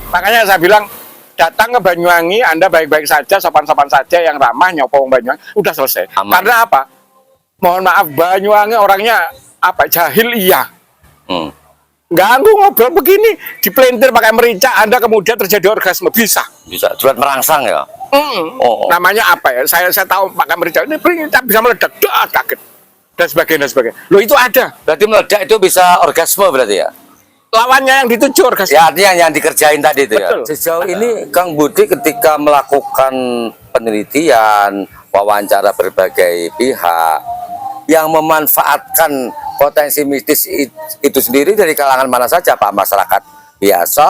Makanya saya bilang datang ke Banyuwangi, Anda baik-baik saja, sopan-sopan saja, yang ramah, nyopong Banyuwangi, udah selesai. Aman. Karena apa? Mohon maaf, Banyuwangi orangnya apa? Jahil iya. Ganggu ngobrol begini, dipelintir pakai merica, Anda kemudian terjadi orgasme, bisa. Bisa, buat merangsang ya. Namanya apa ya? Saya tahu pakai merica ini bisa meledak, kaget dan sebagainya dan sebagainya. Loh itu ada. Berarti meledak itu bisa orgasme berarti ya? Lawannya yang dituju orgasme. Ya artinya yang dikerjain tadi itu. Betul. Ya. Sejauh ini Kang Budi ketika melakukan penelitian, wawancara berbagai pihak yang memanfaatkan potensi mistis itu sendiri dari kalangan mana saja, Pak? Masyarakat biasa,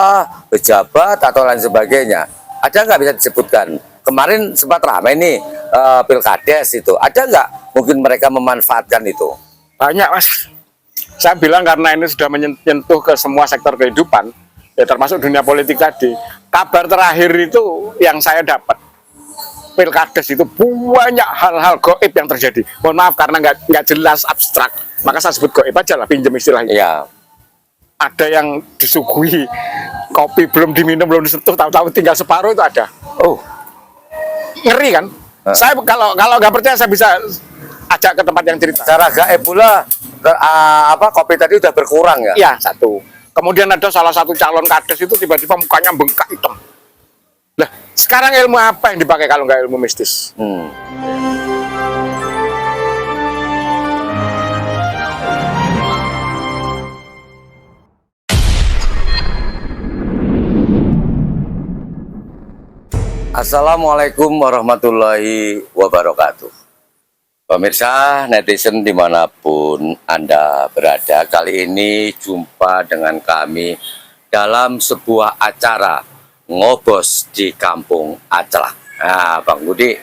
pejabat atau lain sebagainya. Ada nggak bisa disebutkan? Kemarin sempat ramai nih Pilkades itu. Ada nggak mungkin mereka memanfaatkan itu? Banyak, Mas. Saya bilang karena ini sudah menyentuh ke semua sektor kehidupan, ya termasuk dunia politik tadi. Kabar terakhir itu yang saya dapat, Pilkades itu banyak hal-hal goib yang terjadi. Mohon maaf karena nggak jelas, abstrak, maka saya sebut goib aja lah, pinjam istilahnya. Ya. Ada yang disuguhi kopi belum diminum, belum disentuh, tahu-tahu tinggal separuh itu ada. Oh, Ngeri kan? Saya kalau nggak percaya saya bisa ajak ke tempat yang cerita. secara gaib pula kopi tadi udah berkurang ya? Iya, satu. Kemudian ada salah satu calon kades itu tiba-tiba mukanya bengkak hitam. Lah, sekarang ilmu apa yang dipakai kalau nggak ilmu mistis? Assalamualaikum warahmatullahi wabarakatuh. Pemirsa netizen dimanapun Anda berada, kali ini jumpa dengan kami dalam sebuah acara ngobos di Kampung Acelak. Nah, Bang Budi,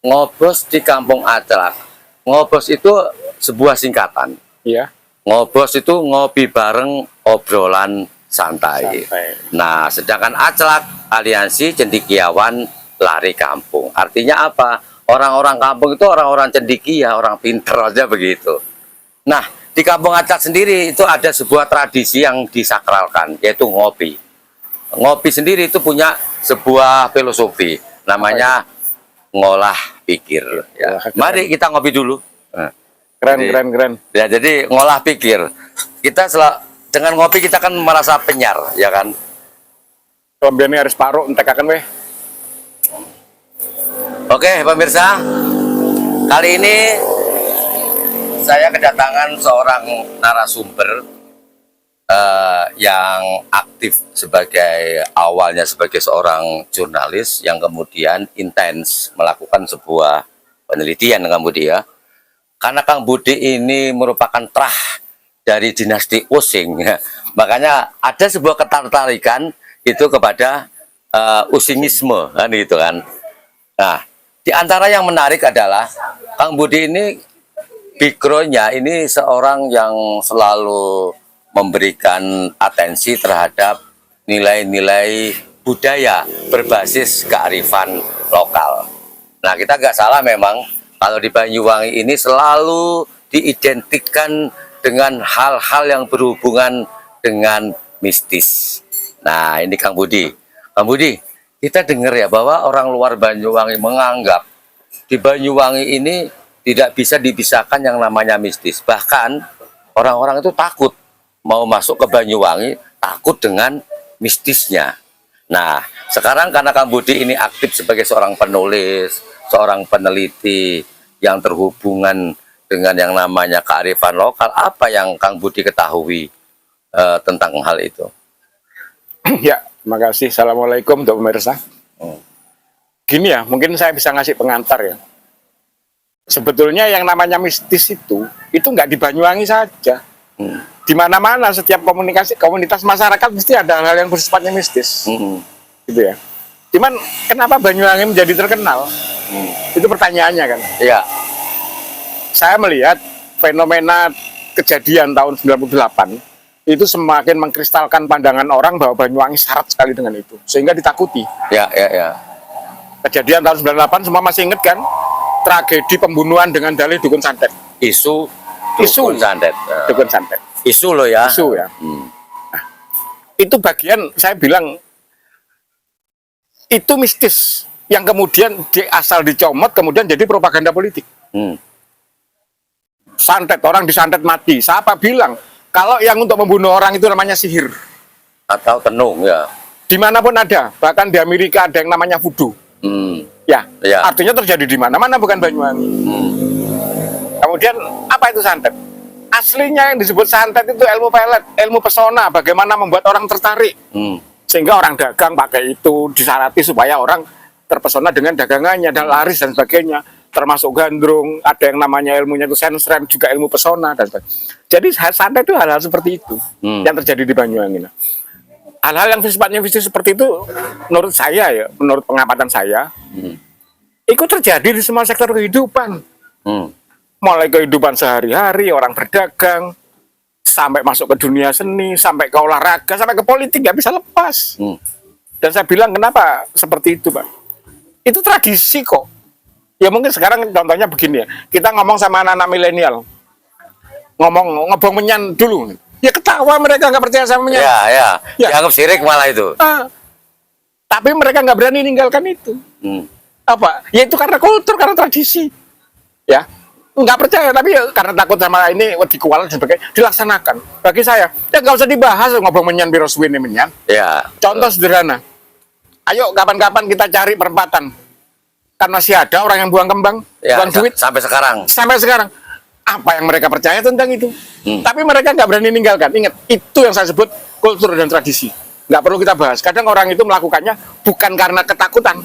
ngobos di Kampung Acelak. Ngobos itu sebuah singkatan. Iya. Ngobos itu ngopi bareng, obrolan santai. Nah, sedangkan Acelak, aliansi cendekiawan lari kampung. Artinya apa? Orang-orang kampung itu orang-orang cendekia, orang pinter aja begitu. Nah, di Kampung Acelak sendiri itu ada sebuah tradisi yang disakralkan, yaitu ngopi. Ngopi sendiri itu punya sebuah filosofi, namanya ngolah pikir. Ya. Mari kita ngopi dulu. Nah, Keren. ya, jadi ngolah pikir. Kita dengan ngopi kita kan merasa penyar, ya kan? Kemudian ini harus paruh, entekakan weh. Oke, pemirsa, kali ini saya kedatangan seorang narasumber yang aktif awalnya sebagai seorang jurnalis yang kemudian intens melakukan sebuah penelitian, Kang Budi ya. Karena Kang Budi ini merupakan terah dari dinasti Using, makanya ada sebuah ketertarikan itu kepada Usingisme, kan gitu kan. Nah, di antara yang menarik adalah Kang Budi ini backgroundnya ini seorang yang selalu memberikan atensi terhadap nilai-nilai budaya berbasis kearifan lokal. Nah, kita nggak salah memang kalau di Banyuwangi ini selalu diidentikan dengan hal-hal yang berhubungan dengan mistis. Nah, ini Kang Budi. Kang Budi, kita dengar ya bahwa orang luar Banyuwangi menganggap di Banyuwangi ini tidak bisa dipisahkan yang namanya mistis. Bahkan orang-orang itu takut mau masuk ke Banyuwangi, takut dengan mistisnya. Nah, sekarang karena Kang Budi ini aktif sebagai seorang penulis, seorang peneliti yang terhubungan dengan yang namanya kearifan lokal, apa yang Kang Budi ketahui tentang hal itu? Ya, terima kasih. Assalamualaikum untuk pemirsa. Gini ya, mungkin saya bisa ngasih pengantar ya. Sebetulnya yang namanya mistis itu nggak di Banyuwangi saja. Di mana-mana setiap komunitas masyarakat mesti ada hal yang bersifatnya mistis. Gitu ya. Cuman kenapa Banyuwangi menjadi terkenal? Itu pertanyaannya kan. Iya. Saya melihat fenomena kejadian tahun 98 itu semakin mengkristalkan pandangan orang bahwa Banyuwangi syarat sekali dengan itu, sehingga ditakuti. Ya. Kejadian tahun 98 semua masih ingat kan? Tragedi pembunuhan dengan dalih dukun santet. Isu dukun santet. Dukun santet. Isu loh ya. Isu ya. Nah, itu bagian saya bilang itu mistis yang kemudian asal dicomot kemudian jadi propaganda politik. Santet, orang disantet mati. Siapa bilang kalau yang untuk membunuh orang itu namanya sihir? Atau tenung ya. Dimanapun ada, bahkan di Amerika ada yang namanya voodoo. Ya, Ya. artinya terjadi di mana-mana, bukan Banyuwangi. Kemudian apa itu santet? Aslinya yang disebut santet itu ilmu pelet, ilmu pesona, bagaimana membuat orang tertarik. Sehingga orang dagang pakai itu, disarati supaya orang terpesona dengan dagangannya dan laris dan sebagainya. Termasuk gandrung, ada yang namanya ilmunya itu sensrem, juga ilmu pesona dan sebagainya. Jadi santet itu hal-hal seperti itu yang terjadi di Banyuwangi. Nah, hal-hal yang sifatnya mistis seperti itu, menurut saya ya, menurut pengamatan saya, itu terjadi di semua sektor kehidupan. Mulai kehidupan sehari-hari, orang berdagang, sampai masuk ke dunia seni, sampai ke olahraga, sampai ke politik, nggak bisa lepas. Dan saya bilang, kenapa seperti itu, Pak? Itu tradisi kok. Ya mungkin sekarang contohnya begini ya, kita ngomong sama anak-anak milenial, ngomong ngebong menyan dulu, ya ketawa, mereka nggak percaya sama menyan. Ya. Dianggap sirik malah itu. Tapi mereka nggak berani ninggalkan itu. Apa? Ya itu karena kultur, karena tradisi. Ya, nggak percaya, tapi ya, karena takut sama ini, wedi kualat dan sebagainya, dilaksanakan. Bagi saya, ya nggak usah dibahas ngobong menyan biro suwene menyan. Ya. Contoh sederhana. Ayo kapan-kapan kita cari perempatan. Kan masih ada orang yang buang kembang, Ya, buang duit. sampai sekarang. Sampai sekarang. Apa yang mereka percaya tentang itu? Tapi mereka nggak berani ninggalkan. Ingat, itu yang saya sebut kultur dan tradisi. Nggak perlu kita bahas. Kadang orang itu melakukannya bukan karena ketakutan,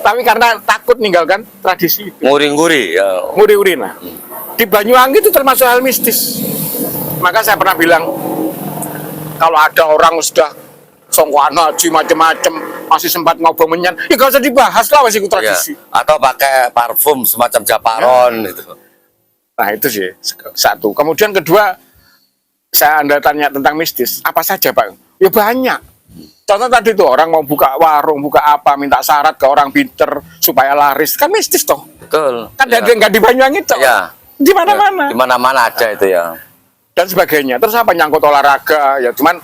tapi karena takut ninggalkan tradisi itu. Nguri-nguri. Ya. Nguri-nguri. Nah, di Banyuwangi itu termasuk hal mistis. Maka saya pernah bilang, kalau ada orang sudah songkoan haji macam-macam masih sempat ngobong menyan, ya gak usah dibahas lah, masih ikut Ya. tradisi. Atau pakai parfum semacam japaron gitu. Nah itu sih satu. Kemudian kedua, Anda tanya tentang mistis, apa saja Pak? Ya banyak. Contoh tadi tuh orang mau buka warung, buka apa, minta syarat ke orang pinter supaya laris, kan mistis toh. Betul. Kan Ya. nggak di Banyuwangi toh. Ya. Di mana-mana. Di mana-mana ada itu ya. Dan sebagainya. Terus apa, nyangkut olahraga, ya cuman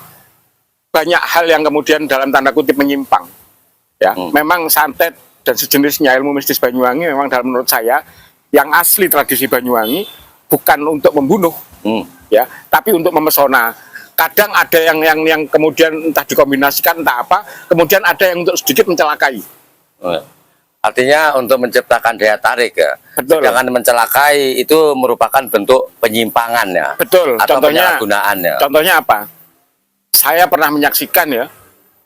banyak hal yang kemudian dalam tanda kutip menyimpang. Ya, memang santet dan sejenisnya ilmu mistis Banyuwangi memang dalam menurut saya yang asli tradisi Banyuwangi bukan untuk membunuh, ya, tapi untuk memesona. Kadang ada yang kemudian entah dikombinasikan entah apa, kemudian ada yang untuk sedikit mencelakai. Artinya untuk menciptakan daya tarik ya. Betul. Sedangkan mencelakai itu merupakan bentuk penyimpangan ya. Betul. Atau Contohnya, penyalahgunaan ya. contohnya apa? Saya pernah menyaksikan ya,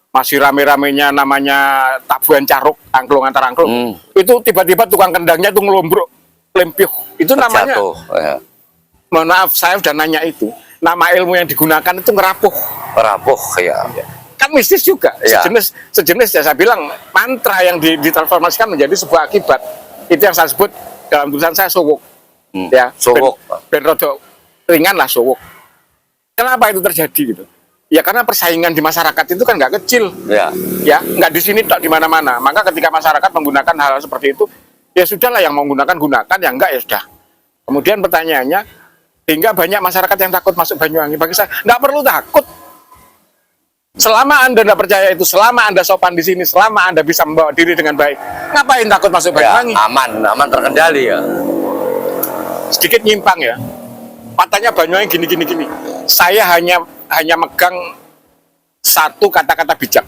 masih rame-ramenya namanya tabuhan caruk, angklung antar angklung. Itu tiba-tiba tukang kendangnya itu ngelombrok, lempiuh. Itu namanya, Terjatuh, ya. mohon maaf saya sudah nanya itu, nama ilmu yang digunakan itu ngerapuh. Perapuh ya. Kan mistis juga, Ya. sejenis ya, saya bilang mantra yang ditransformasikan menjadi sebuah akibat. Itu yang saya sebut dalam tulisan saya sowok. Ya, Sowok. Ben rodo ringan lah sowok. Kenapa itu terjadi gitu? Ya karena persaingan di masyarakat itu kan nggak kecil. Ya. Ya, nggak di sini tak di mana-mana. Maka ketika masyarakat menggunakan hal seperti itu, ya sudahlah, yang mau gunakan gunakan, yang enggak ya sudah. Kemudian pertanyaannya, hingga banyak masyarakat yang takut masuk Banyuwangi. Bagi saya, nggak perlu takut. Selama Anda tidak percaya itu, selama Anda sopan di sini, selama Anda bisa membawa diri dengan baik, ngapain takut masuk Ya, Banyuwangi? aman terkendali ya. Sedikit nyimpang ya. Katanya Banyuwangi gini. Saya hanya megang satu kata-kata bijak.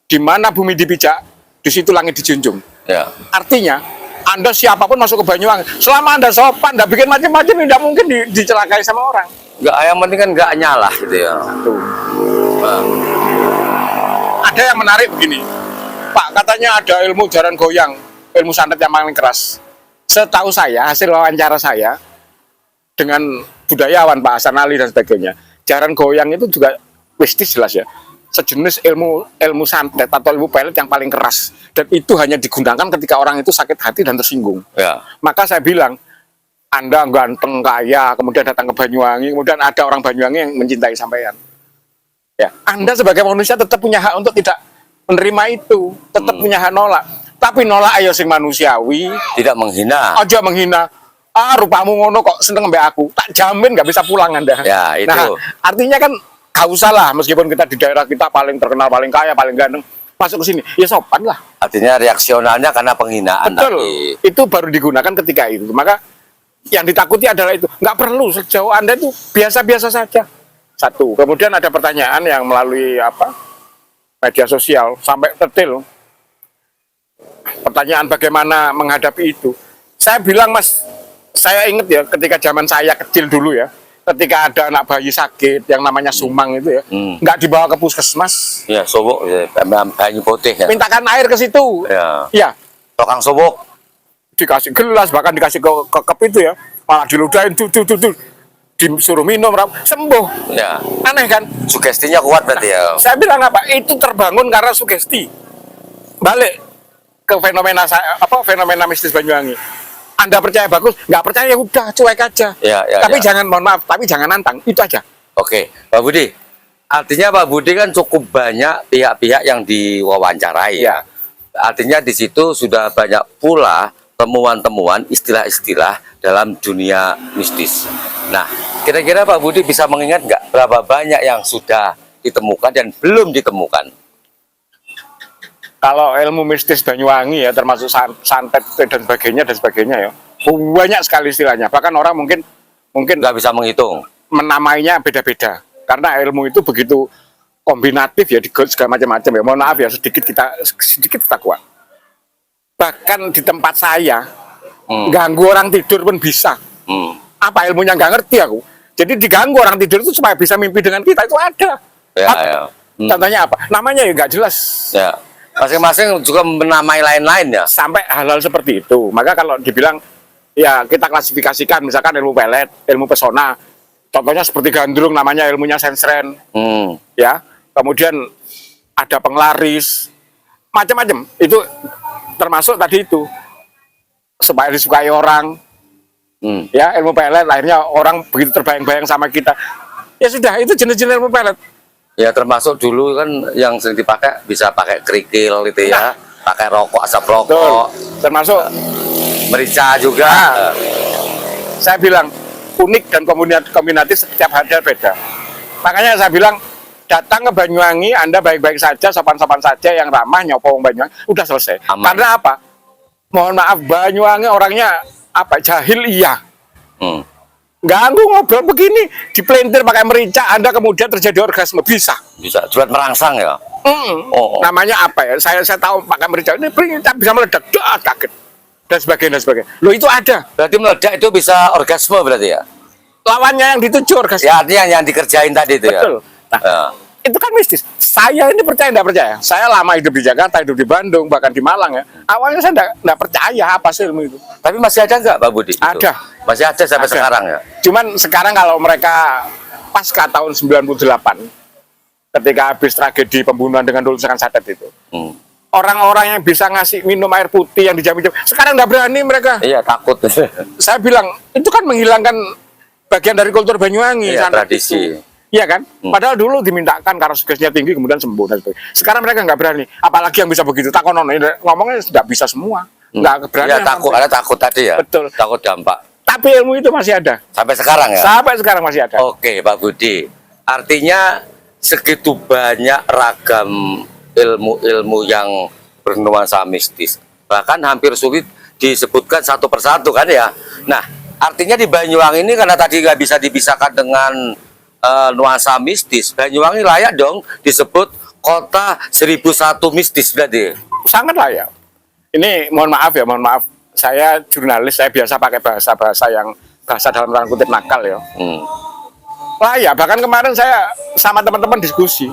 Di mana bumi dipijak, di situ langit dijunjung. Ya. Artinya, Anda siapapun masuk ke Banyuwangi, selama Anda sopan, Anda bikin macam-macam, tidak mungkin dicelakai sama orang. Nggak, yang penting kan nggak nyalah gitu ya. Nah. Ada yang menarik begini, Pak, katanya ada ilmu jaran goyang, ilmu santet yang paling keras. Setahu saya, hasil wawancara saya dengan budayawan Pak Hasan Ali dan sebagainya, jaran goyang itu juga mistis jelas ya. Sejenis ilmu santet atau ilmu pelet yang paling keras, dan itu hanya digunakan ketika orang itu sakit hati dan tersinggung. Ya. Maka saya bilang, Anda ganteng kaya, kemudian datang ke Banyuwangi, kemudian ada orang Banyuwangi yang mencintai sampean. Ya, Anda sebagai manusia tetap punya hak untuk tidak menerima itu, tetap punya hak nolak. Tapi nolak ayo sing manusiawi, Tidak menghina. aja menghina. Rupamu ngono kok seneng mbak aku, tak jamin nggak bisa pulang Anda. Ya, itu. Nah, artinya kan gak usah lah, meskipun kita di daerah kita paling terkenal, paling kaya, paling ganteng, masuk ke sini, ya sopan lah. Artinya reaksionalnya karena penghinaan Betul, tadi. itu baru digunakan ketika itu. Maka yang ditakuti adalah itu. Nggak perlu, sejauh Anda itu biasa-biasa saja. Satu, kemudian ada pertanyaan yang melalui media sosial sampai detail. Pertanyaan bagaimana menghadapi itu. Saya bilang, Mas, saya ingat ya ketika zaman saya kecil dulu ya, ketika ada anak bayi sakit yang namanya sumang itu ya, nggak dibawa ke puskesmas, Ya, sobok, ya, banyu putih ya. mintakan air ke situ. Ya. Ya, Tukang sobok. dikasih gelas, bahkan dikasih ke cup itu ya, malah diludahin, tuh, disuruh minum, sembuh. Ya. Aneh kan? Sugestinya kuat berarti ya. Saya bilang apa? Itu terbangun karena sugesti. Balik ke fenomena mistis Banyuwangi. Anda percaya bagus, nggak percaya ya udah cuek aja. Ya, Tapi ya. jangan, mohon maaf, tapi jangan nantang, itu aja. Oke, Pak Budi. Artinya Pak Budi kan cukup banyak pihak-pihak yang diwawancarai ya. Artinya di situ sudah banyak pula temuan-temuan istilah-istilah dalam dunia mistis. Nah, kira-kira Pak Budi bisa mengingat nggak berapa banyak yang sudah ditemukan dan belum ditemukan? Kalau ilmu mistis Banyuwangi ya, termasuk santet dan sebagainya ya, banyak sekali istilahnya. Bahkan orang mungkin Nggak bisa menghitung. menamainya beda-beda. Karena ilmu itu begitu kombinatif ya, segala macam-macam ya. Mohon maaf ya, sedikit kita kuat. Bahkan di tempat saya, ganggu orang tidur pun bisa. Apa ilmunya nggak ngerti aku. Jadi diganggu orang tidur itu supaya bisa mimpi dengan kita, itu ada. Ya, ya. Contohnya apa? Namanya ya nggak jelas. Ya. Masing-masing juga menamai lain-lain ya. Sampai hal-hal seperti itu. Maka kalau dibilang, ya kita klasifikasikan, misalkan ilmu pelet, ilmu pesona. Contohnya seperti gandrung, namanya ilmunya sensren. Ya, kemudian ada penglaris, macam-macam. Itu termasuk tadi itu, supaya disukai orang. Ya, ilmu pelet, akhirnya orang begitu terbayang-bayang sama kita. Ya sudah, itu jenis-jenis ilmu pelet. Ya termasuk dulu kan yang sering dipakai bisa pakai kerikil gitu ya, pakai rokok, asap Betul. rokok, Termasuk merica juga. saya bilang unik dan kombinatif, setiap ada beda. Makanya saya bilang datang ke Banyuwangi, Anda baik-baik saja, sopan-sopan saja, yang ramah, nyopong Banyuwangi, udah selesai. Aman. Karena apa? Mohon maaf, Banyuwangi orangnya jahil iya. Ganggu ngobrol begini, dipelintir pakai merica, Anda kemudian terjadi orgasme, bisa. Bisa buat merangsang ya. Namanya apa ya? Saya tahu pakai merica ini bisa meledak, kaget dan sebagainya. Loh itu ada. Berarti meledak itu bisa orgasme berarti ya. Lawannya yang dituju orgasme. Ya artinya yang dikerjain tadi itu ya. Betul. Nah, Ya. itu kan mistis. Saya ini percaya tidak percaya. Saya lama hidup di Jakarta, hidup di Bandung, bahkan di Malang ya. Awalnya saya tidak percaya apa sih ilmu itu. Tapi masih ada nggak Pak Budi? Itu? Ada. Masih ada sampai Ada. sekarang ya. Cuman sekarang kalau mereka pasca tahun 98, ketika habis tragedi pembunuhan dengan tulisan santet itu, orang-orang yang bisa ngasih minum air putih yang dijamin, sekarang nggak berani mereka. Iya takut. Saya bilang itu kan menghilangkan bagian dari kultur Banyuwangi. Iya, santet tradisi. itu. Iya kan? Padahal dulu dimintakan karena sugestinya tinggi kemudian sembuh dan sebagainya. Sekarang mereka nggak berani. Apalagi yang bisa begitu. Ngomongnya nggak bisa semua. Nggak berani. Ya takut, ada takut tadi ya. Betul. Takut dampak. Tapi ilmu itu masih ada. Sampai sekarang ya. Sampai sekarang masih ada. Oke Pak Budi. Artinya segitu banyak ragam ilmu-ilmu yang bernuansa mistis. Bahkan hampir sulit disebutkan satu persatu kan ya. Nah, artinya di Banyuwangi ini karena tadi nggak bisa dipisahkan dengan nuansa mistis, Banyuwangi layak dong disebut kota 1001 mistis berarti. Sangat layak. Ini mohon maaf ya, mohon maaf. Saya jurnalis, saya biasa pakai bahasa yang bahasa dalam tanda kutip nakal ya. Layak. Bahkan kemarin saya sama teman-teman diskusi.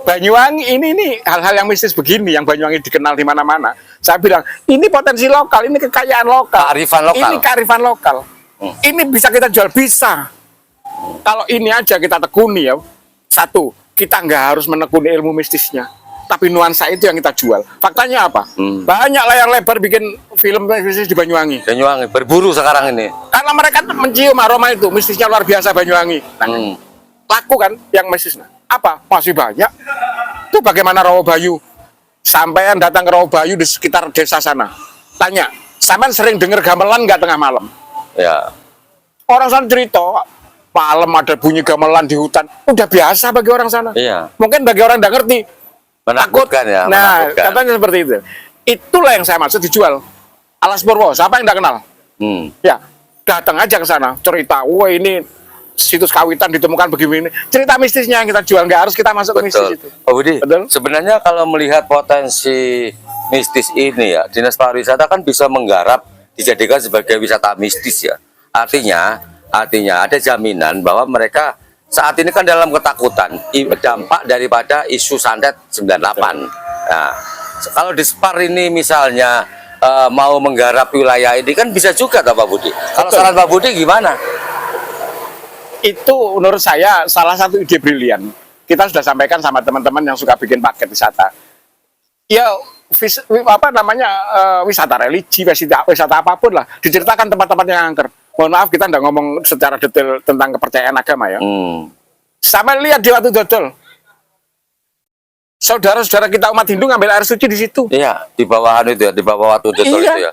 Banyuwangi ini hal-hal yang mistis begini, yang Banyuwangi dikenal di mana-mana. Saya bilang, ini potensi lokal, ini kekayaan lokal. Kearifan lokal. Ini kearifan lokal. Ini bisa kita jual, bisa. Kalau ini aja kita tekuni ya, satu, kita nggak harus menekuni ilmu mistisnya, tapi nuansa itu yang kita jual. Faktanya apa? Banyak layar lebar bikin film mistis di Banyuwangi. Banyuwangi berburu sekarang ini. Karena mereka mencium aroma itu, mistisnya luar biasa Banyuwangi. Nah, laku kan yang mistisnya. Apa? Masih banyak. Itu bagaimana Rawabayu? Sampaian datang ke Rawabayu di sekitar desa sana. Tanya, sampean sering dengar gamelan nggak tengah malam? Ya. Orang sana cerita, malam ada bunyi gamelan di hutan, udah biasa bagi orang sana. Iya. Mungkin bagi orang nggak ngerti, Menakutkan ya. Nah, menakutkan. katanya seperti itu. Itulah yang saya maksud dijual. Alas Purwo, siapa yang tidak kenal? Ya, datang aja ke sana, cerita, wah ini situs kawitan ditemukan begini. Cerita mistisnya yang kita jual, nggak harus kita masuk ke mistis Betul. itu. Pak Budi, Betul. sebenarnya kalau melihat potensi mistis ini ya, Dinas Pariwisata kan bisa menggarap dijadikan sebagai wisata mistis ya. Artinya ada jaminan bahwa mereka saat ini kan dalam ketakutan dampak daripada isu santet 98. Nah, kalau di Spar ini misalnya mau menggarap wilayah ini kan bisa juga toh Pak Budi. Kalau Betul. saran Pak Budi gimana? Itu menurut saya salah satu ide brilian. Kita sudah sampaikan sama teman-teman yang suka bikin paket wisata. Ya, wisata religi, wisata apapun lah. Diceritakan tempat-tempat yang angker. Mohon maaf kita tidak ngomong secara detail tentang kepercayaan agama ya. Sama lihat di waktu dodol. Saudara-saudara kita umat Hindu ngambil air suci di situ. Iya, di bawahan itu ya, di bawah Watu Dodol Iya. itu ya.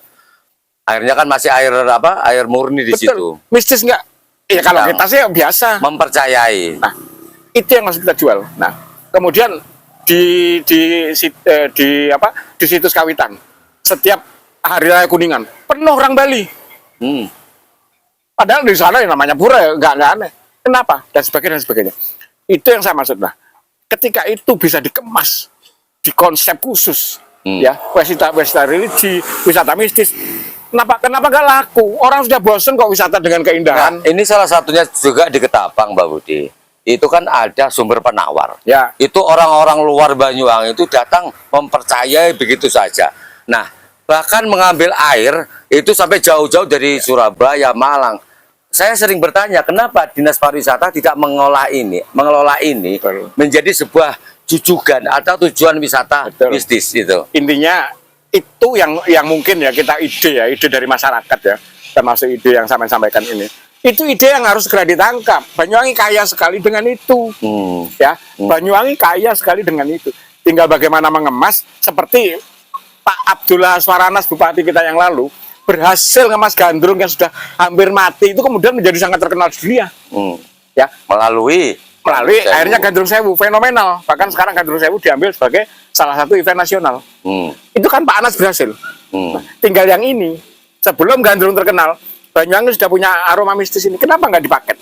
Airnya kan masih air apa? Air murni di situ. Betul. Mistis nggak? Ya kalau Yang kita sih biasa. mempercayai. Nah, itu yang harus kita jual. Nah, kemudian di situs kawitan setiap hari raya Kuningan penuh orang Bali. Padahal di sana yang namanya pura ya nggak aneh. Kenapa? Dan sebagainya. Itu yang saya maksud. Nah, ketika itu bisa dikemas di konsep khusus, ya wisata religi, wisata mistis. Kenapa nggak laku? Orang sudah bosen kok wisata dengan keindahan. Nah, ini salah satunya juga di Ketapang, Mbak Budi. Itu kan ada sumber penawar. Ya. Itu orang-orang luar Banyuwangi itu datang mempercayai begitu saja. Nah, bahkan mengambil air itu sampai jauh-jauh dari Surabaya, Malang. Saya sering bertanya, kenapa Dinas Pariwisata tidak mengelola ini Betul. menjadi sebuah jujugan atau tujuan wisata Betul. mistis itu. Intinya itu yang mungkin ya kita ide dari masyarakat ya, termasuk ide yang saya sampaikan ini. Itu ide yang harus segera ditangkap. Banyuwangi kaya sekali dengan itu, ya. Banyuwangi kaya sekali dengan itu. Tinggal bagaimana mengemas seperti Pak Abdullah Swaranas Bupati kita yang lalu berhasil ngemas gandrung yang sudah hampir mati itu kemudian menjadi sangat terkenal di dunia, ya. Melalui Akhirnya Gandrung Sewu fenomenal. Bahkan sekarang Gandrung Sewu diambil sebagai salah satu event nasional. Itu kan Pak Anas berhasil. Nah, tinggal yang ini sebelum Gandrung terkenal, Banyuwangi sudah punya aroma mistis ini. Kenapa nggak dipaket?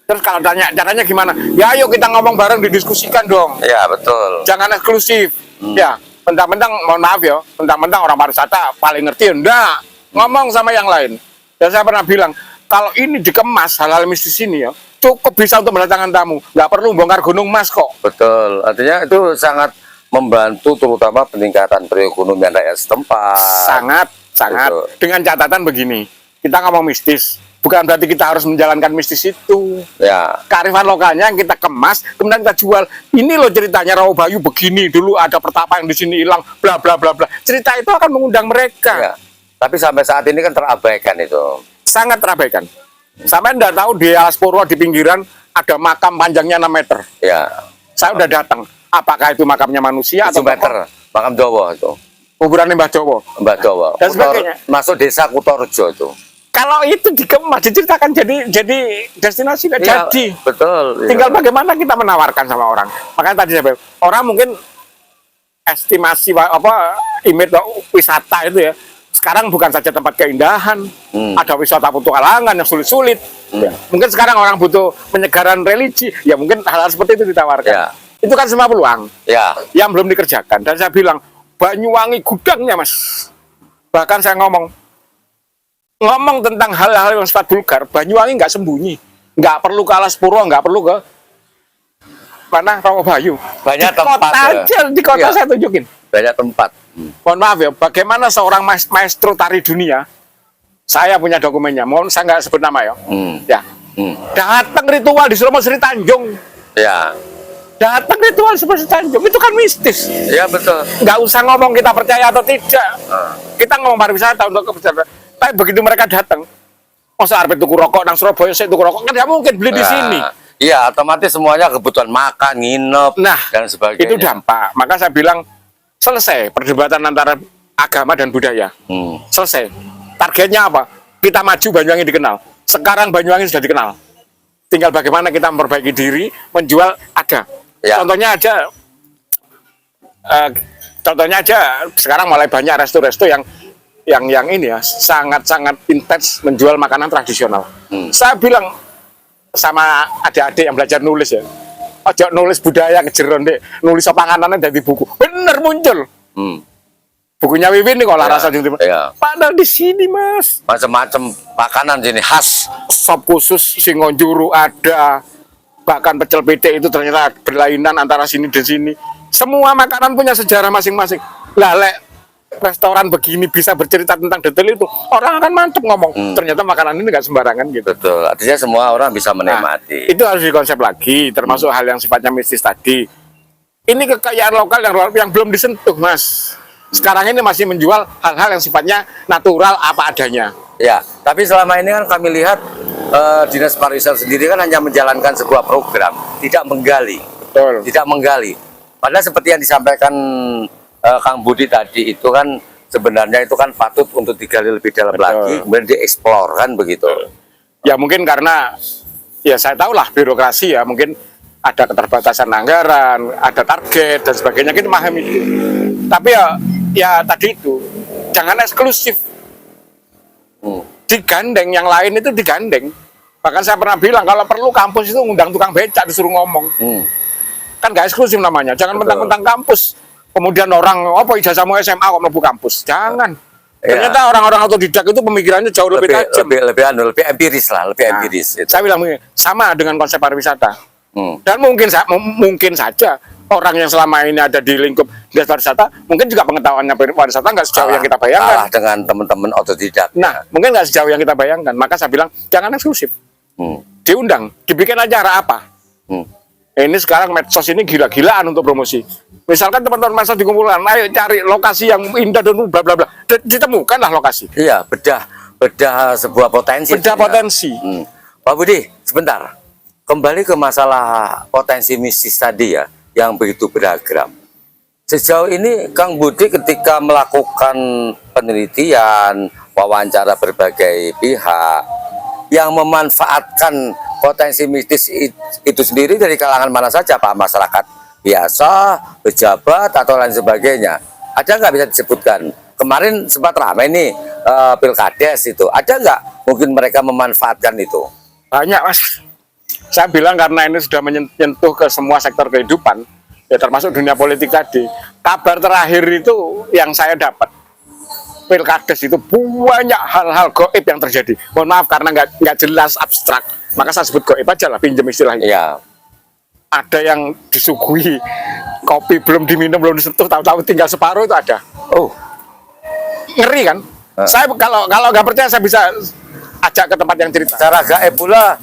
Terus kalau tanya caranya gimana? Ya ayo kita ngomong bareng, didiskusikan dong. Ya betul. Jangan eksklusif. Ya, mentang-mentang mohon maaf ya, mentang-mentang orang pariwisata paling ngerti, enggak. Ngomong sama yang lain. Dan saya pernah bilang, kalau ini dikemas hal-hal mistis ini ya, cukup bisa untuk mendatangkan tamu. Nggak perlu bongkar gunung mas kok. Betul, artinya itu sangat membantu terutama peningkatan perekonomian rakyat setempat. Sangat. Betul. Dengan catatan begini, kita ngomong mistis, bukan berarti kita harus menjalankan mistis itu. Ya, Kearifan lokalnya yang kita kemas, kemudian kita jual. Ini loh ceritanya Rawabayu begini, dulu ada pertapaan di sini hilang, bla bla bla bla. Cerita itu akan mengundang mereka. ya. Tapi sampai saat ini kan terabaikan itu. Sangat terabaikan. Sampai enggak tahu di Alas Purwo di pinggiran ada makam panjangnya 6 meter. Ya, Saya udah datang. Apakah itu makamnya manusia 7 atau meter, makam Jawa itu. kuburan Mbah Jowo? Mbak Jawa. Dan sebagainya. Masuk desa Kutorjo itu. Kalau itu dikemas, diceritakan jadi destinasi nggak Iya, jadi. betul. Iya. Tinggal bagaimana kita menawarkan sama orang. Makanya tadi saya bilang, orang mungkin estimasi image wisata itu ya. Sekarang bukan saja tempat keindahan, ada wisata petualangan yang sulit-sulit. Ya. Mungkin sekarang orang butuh penyegaran religi, ya mungkin hal-hal seperti itu ditawarkan. Ya. Itu kan semua peluang Ya, yang belum dikerjakan. Dan saya bilang, Banyuwangi gudangnya mas. Bahkan saya ngomong tentang hal-hal yang sifat vulgar, Banyuwangi nggak sembunyi, nggak perlu ke Alas Purwo, nggak perlu ke mana Rawabayu. Banyak di tempat, kota ya. aja, di kota Iya. saya tunjukin. banyak tempat. Mohon maaf ya, bagaimana seorang maestro tari dunia, saya punya dokumennya, mohon saya nggak sebut nama ya, ya datang ritual di Romo Sri Tanjung, Ya, datang ritual di Romo Sri Tanjung, itu kan mistis. ya betul. Nggak usah ngomong kita percaya atau tidak, kita ngomong pariwisata untuk kepercayaan. Tapi begitu mereka datang, masa arep tuku rokok nang Surabaya saya tuku rokok kan nggak mungkin beli di sini. Iya, otomatis semuanya kebutuhan makan, nginep, Nah, dan sebagainya. itu dampak. Maka saya bilang selesai perdebatan antara agama dan budaya. Selesai. Targetnya apa? Kita maju, Banyuwangi dikenal. Sekarang Banyuwangi sudah dikenal. Tinggal bagaimana kita memperbaiki diri, menjual agama. Ya. Contohnya aja eh, contohnya aja sekarang mulai banyak resto-resto yang ini ya sangat-sangat intens menjual makanan tradisional. Saya bilang sama adik-adik yang belajar nulis ya, ojo nulis budaya kejeron deh, nulis panganannya dari buku. Bener muncul. Bukunya Wiwin nih kalau Ya, rasa gitu. ya. Padahal di sini Mas, Macam-macam makanan sini khas. sop khusus Singonjuru ada, bahkan pecel pete itu ternyata berlainan antara sini dan sini. Semua makanan punya sejarah masing-masing. Lah lek restoran begini bisa bercerita tentang detail itu, orang akan mantep ngomong. Ternyata makanan ini nggak sembarangan gitu. Betul. Artinya semua orang bisa Nah, menikmati. itu harus dikonsep lagi, termasuk hal yang sifatnya mistis tadi. Ini kekayaan lokal yang belum disentuh, Mas. Sekarang ini masih menjual hal-hal yang sifatnya natural apa adanya. Ya, tapi selama ini kan kami lihat Dinas Pariwisata sendiri kan hanya menjalankan sebuah program, tidak menggali, Betul. tidak menggali. Padahal seperti yang disampaikan Kang Budi tadi itu kan sebenarnya itu kan patut untuk digali lebih dalam Betul. lagi, kemudian dieksplor kan begitu. Ya mungkin karena ya saya tahu lah birokrasi ya, mungkin ada keterbatasan anggaran, ada target dan sebagainya, kita memahami itu. Tapi ya tadi itu jangan eksklusif. Digandeng yang lain itu digandeng. Bahkan saya pernah bilang kalau perlu kampus itu ngundang tukang becak disuruh ngomong. Kan gak eksklusif namanya. Jangan Betul. mentang-mentang kampus. Kemudian orang apa ijazahmu SMA kok mlebu kampus. Jangan. Ya. Ternyata orang-orang otodidak itu pemikirannya jauh lebih tajam. lebih empiris lah, lebih Nah, empiris. Itu. saya bilang begini, sama dengan konsep pariwisata. Hmm. Dan mungkin saja orang yang selama ini ada di lingkup dinas pariwisata mungkin juga pengetahuannya pariwisata nggak sejauh yang kita bayangkan. Kalah dengan teman-teman otodidak. Nah, mungkin nggak sejauh yang kita bayangkan. Maka saya bilang jangan eksklusif. Diundang, dibikin acara apa? Ini sekarang medsos ini gila-gilaan untuk promosi. Misalkan teman-teman masa dikumpulkan, ayo cari lokasi yang indah dan bla bla bla. Ditemukanlah lokasi. Iya, bedah sebuah potensi. Bedah potensi. Pak Budi, sebentar. Kembali ke masalah potensi mistis tadi ya, yang begitu beragam. Sejauh ini Kang Budi ketika melakukan penelitian, wawancara berbagai pihak, yang memanfaatkan potensi mistis itu sendiri dari kalangan mana saja, Pak? Masyarakat biasa, pejabat, atau lain sebagainya. Ada nggak bisa disebutkan? Kemarin sempat ramai nih Pilkades itu. Ada nggak mungkin mereka memanfaatkan itu? Banyak Mas. Saya bilang karena ini sudah menyentuh ke semua sektor kehidupan, ya termasuk dunia politik tadi. Kabar terakhir itu yang saya dapat, Pilkades itu banyak hal-hal goib yang terjadi. Mohon maaf karena nggak jelas abstrak, maka saya sebut goib aja lah, pinjam istilahnya. Iya. Ada yang disuguhi kopi belum diminum, belum disentuh, tahu-tahu tinggal separuh itu ada. Oh, Ngeri kan? Saya kalau nggak percaya saya bisa ajak ke tempat yang cerita. secara gaib pula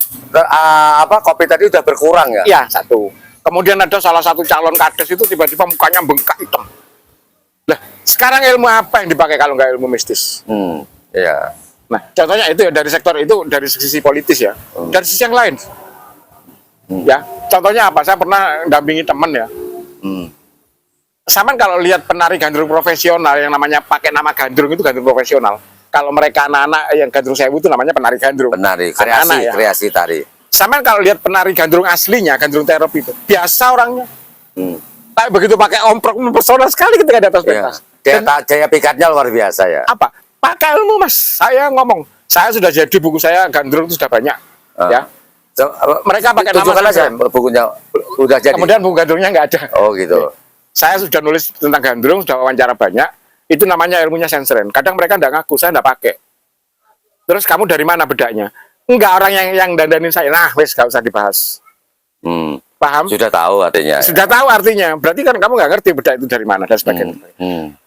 kopi tadi udah berkurang ya? Iya, satu. Kemudian ada salah satu calon kades itu tiba-tiba mukanya bengkak hitam. Lah, sekarang ilmu apa yang dipakai kalau nggak ilmu mistis? Iya. Nah, contohnya itu ya dari sektor itu dari sisi politis ya. Dari sisi yang lain. Ya, contohnya apa? Saya pernah dampingi teman ya. Sama kalau lihat penari gandrung profesional yang namanya pakai nama gandrung itu gandrung profesional. Kalau mereka anak-anak yang gandrung sewu itu namanya penari gandrung. Penari, Anak-anak ya. kreasi tari. Sama kalau lihat penari gandrung aslinya, gandrung terop itu biasa orangnya. Tapi begitu pakai omprok mempesona sekali ketika di atas Iya. pentas. Daya pikatnya luar biasa ya. Apa? Pakai ilmu Mas. Saya ngomong, saya sudah jadi buku saya gandrung itu sudah banyak. Ya. Mereka pakai nama tunjukkan aja saya. bukunya udah jadi. Kemudian buku gandrungnya nggak ada. Oh gitu. Saya sudah nulis tentang gandrung, sudah wawancara banyak. Itu namanya ilmunya sensren. Kadang mereka nggak ngaku, saya nggak pakai. Terus kamu dari mana bedanya? Enggak, orang yang dandanin saya. Nah, wes nggak usah dibahas. Paham? Sudah tahu artinya. Sudah tahu artinya. Berarti kan kamu nggak ngerti beda itu dari mana dan sebagainya.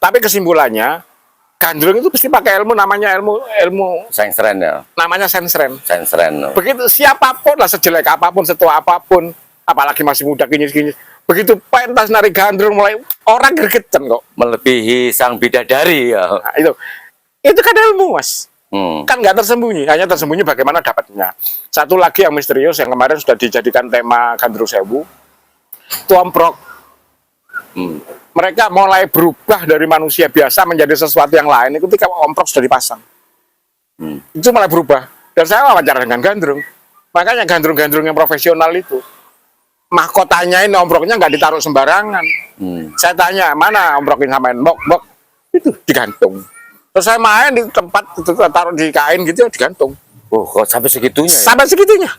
Tapi kesimpulannya, gandrung itu pasti pakai ilmu namanya ilmu Sensren ya. namanya sensren. Sensren. Begitu siapapun lah, sejelek apapun, setua apapun, apalagi masih muda kinyis-kinyis. Begitu pentas nari gandrung mulai orang gergeten kok. Melebihi sang bidadari ya. Nah, itu kan ilmu Mas. Kan nggak tersembunyi, hanya tersembunyi bagaimana dapatnya. Satu lagi yang misterius yang kemarin sudah dijadikan tema gandrung sewu, tuamprok. Mereka mulai berubah dari manusia biasa menjadi sesuatu yang lain itu ketika omprok sudah dipasang. Itu mulai berubah. Dan saya wawancara dengan gandrung. Makanya gandrung-gandrung yang profesional itu mahkotanya ini omproknya nggak ditaruh sembarangan. Saya tanya, mana omprokin samain bok itu digantung. Terus saya main di tempat itu taruh di kain gitu ya digantung. Oh, kok sampai segitunya ya? Sampai segitunya.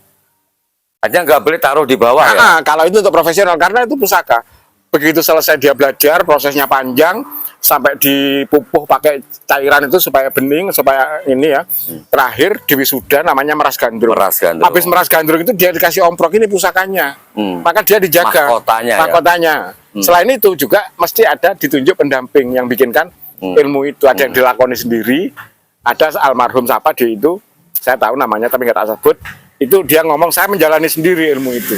Hanya nggak boleh taruh di bawah ya? Kalau itu untuk profesional karena itu pusaka. Begitu selesai dia belajar, prosesnya panjang sampai dipupuh pakai cairan itu supaya bening, supaya ini ya. Terakhir di wisuda namanya meras gandrung. Meras gandrung. Habis meras gandrung itu dia dikasih omprok ini pusakanya. Maka dia dijaga Mahkotanya. Selain itu juga mesti ada ditunjuk pendamping yang bikinkan ilmu itu. Ada yang dilakoni sendiri, ada almarhum siapa dia itu, saya tahu namanya tapi nggak tak sebut. Itu dia ngomong saya menjalani sendiri ilmu itu.